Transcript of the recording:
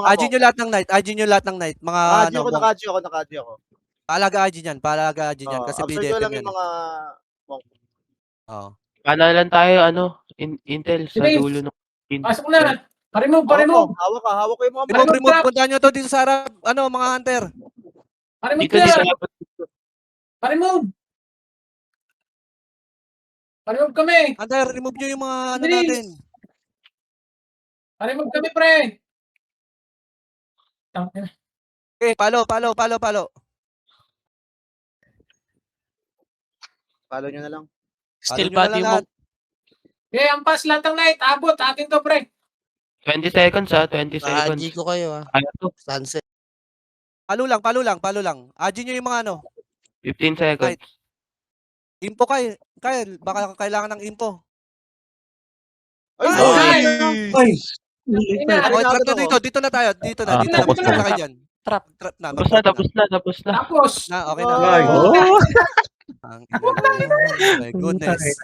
Adjin nyo lahat ng night. Adjin nyo lahat ng night. Mga Naka-adjin ano. ako, naka-adjin ako. Paalaga adjin yan. Paalaga adjin yan. Kasi Observe ko PDFM lang yan. yung mga... Oo. Panalan tayo, Intel sa dulo ng pin. Pasok na. Pa-remove. Hawak ko yung mga Remove, remove. Puntahan nyo to dito sa harap. Ano, mga hunter. Pa-remove Dito, dito. Pa-remove. Pa-remove kami. Hunter, remove nyo yung mga ano Bilis. natin. Pa-remove kami, pre. Tangina. Okay, palo. Follow nyo na lang. Still Palo nyo na body lang mo. lahat. Okay, ang pass lahat ng night. Abot. Atin to, pre. 20 seconds 20 seconds. Naka-AG ko kayo Ano to? Sunset. Palo lang. Adjin nyo yung mga ano. 15 seconds. Info Kyle, baka kailangan ng info. Ay! Ina. Okay, trap na dito. Dito na tayo. Dito na. tapos Dito na kayo dyan. Trap. Trap na. Tapos na. Tapos. Na, okay na. Ay! Ang ina mo. My goodness.